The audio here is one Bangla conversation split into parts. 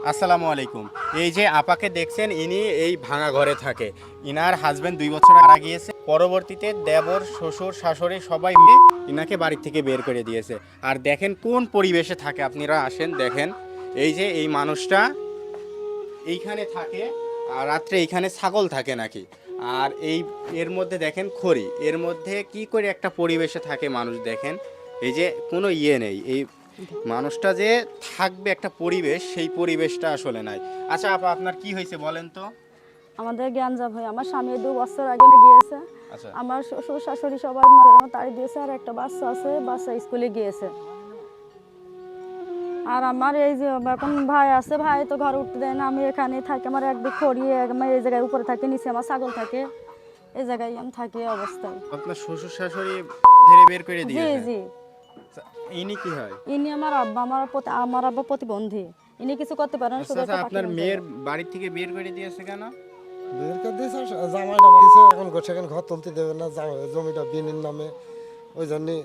আসসালামু আলাইকুম। এই যে আপাকে দেখছেন, ইনি এই ভাঙা ঘরে থাকে। ইনার হাজবেন্ড 2 বছর মারা গিয়েছে। পরবর্তীতে দেবর, শ্বশুর, শাশুড়ি সবাই মিলে ইনাকে বাড়ি থেকে বের করে দিয়েছে। আর দেখেন কোন পরিবেশে থাকে, আপনারা আসেন দেখেন। এই যে এই মানুষটা এইখানে থাকে, আর রাত্রে এইখানে ছাগল থাকে নাকি। আর এর মধ্যে দেখেন খড়ি, এর মধ্যে কি করে একটা পরিবেশে থাকে মানুষ দেখেন। এই যে কোনো নেই, এই মানুষটা যে থাকবে একটা পরিবেশ, সেই পরিবেশটা আসলে নাই। আচ্ছা আপা, আপনার কি হয়েছে বলেন তো? আমাদের জ্ঞানজা ভাই, আমার স্বামী 2 বছর আগে গিয়েছে। আচ্ছা, আমার শ্বশুর শাশুড়ি সবাই তাড়ি দিয়েছে, আর একটা বাচ্চা আছে, বাচ্চা স্কুলে গিয়েছে। আর আমার এই যে এখন ভাই আছে, ভাই তো ঘরে উঠতে দেয় না। আমি এখানে থাকি, আমার একদিক খড়িয়ে আমার এই জায়গায় উপরে থাকে, নিচে আমার ছাগল থাকে, এই জায়গায় আমি থাকি এই অবস্থায়। আপনার শ্বশুর শাশুড়ি ধরে বের করে জি দিয়েছে? জি। আচ্ছা, ইনি কি হয়? ইনি আমার আব্বা, আমার আব্বা প্রতিবন্ধী। ইনি কিছু করতে পারেন, আচ্ছা শুধু আচ্ছা, একটা পাখি আপনার বলতে মেয়ের পারে। বাড়ি থেকে বের করে দিয়েছে কেন? বের করে দিয়েছে, জামাইটা দিয়েছে, এখন সেখানে ঘর তুলতে দেবে না, জমিটা বিনির নামে, ওই জন্যই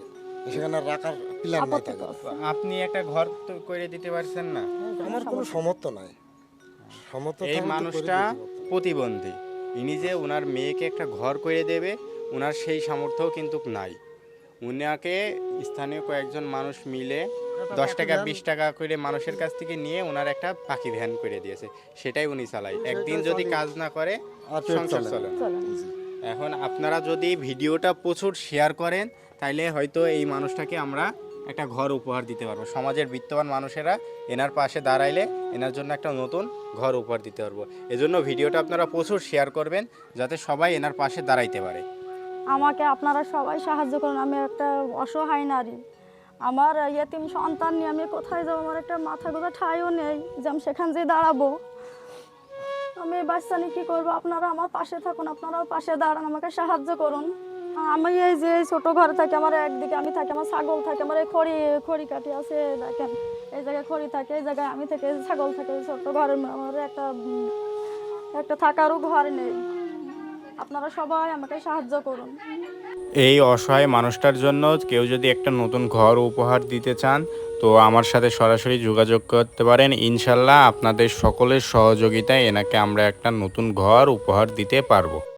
সেখানে রাখার প্ল্যান নাই আপত্তি তাদের। করছে। আপনি একটা ঘর তো করে দিতে পারছেন না? আমার কোনো সমর্থ নাই, সমর্থ এই থাকলে তো করে মানুষটা দিতে পারতাম। প্রতিবন্ধী। ইনি যে ওনার মেয়েকে একটা ঘর করে দেবে, ওনার সেই সামর্থ্যও কিন্তু নাই। উনাকে স্থানীয় কয়েকজন মানুষ মিলে 10 টাকা 20 টাকা করে মানুষের কাছ থেকে নিয়ে ওনার একটা পাখি ভ্যান করে দিয়েছে, সেটাই উনি চালায়। একদিন যদি কাজ না করে আর পেট সংসার চলে না। চলে না। চলেন। জি। এখন আপনারা যদি ভিডিওটা প্রচুর শেয়ার করেন, তাইলে হয়তো এই মানুষটাকে আমরা একটা ঘর উপহার দিতে পারবো। সমাজের বিত্তবান মানুষেরা এনার পাশে দাঁড়াইলে এনার জন্য একটা নতুন ঘর উপহার দিতে পারবো। এজন্য ভিডিওটা আপনারা প্রচুর শেয়ার করবেন, যাতে সবাই এনার পাশে দাঁড়াইতে পারে। আমাকে আপনারা সবাই সাহায্য করুন, আমি একটা অসহায় নারী। আমার ইয়েতিম সন্তান নিয়ে আমি কোথায় যাবো, আমার একটা মাথা গোঁজা ঠাঁইও নেই যে আমি সেখান যেয়ে দাঁড়াবো। আমি এই বাচ্চা নিয়ে কী করবো? আপনারা আমার পাশে থাকুন, আপনারাও পাশে দাঁড়ান, আমাকে সাহায্য করুন। আমি এই যে এই ছোটো ঘরে থাকি, আমার একদিকে আমি থাকি, আমার ছাগল থাকে, আমার এই খড়ি কাঠি আছে দেখেন, এই জায়গায় খড়ি থাকে, এই জায়গায় আমি থেকে ছাগল থাকে, ছোট্ট ঘরের আমার একটা থাকারও ঘর নেই। আপনারা সবাই আমাকে সাহায্য করুন। এই অসহায় মানুষটার জন্য কেউ যদি একটা নতুন ঘর উপহার দিতে চান, তো আমার সাথে সরাসরি যোগাযোগ করতে পারেন। ইনশাল্লাহ আপনাদের সকলের সহযোগিতায় এনাকে আমরা একটা নতুন ঘর উপহার দিতে পারবো।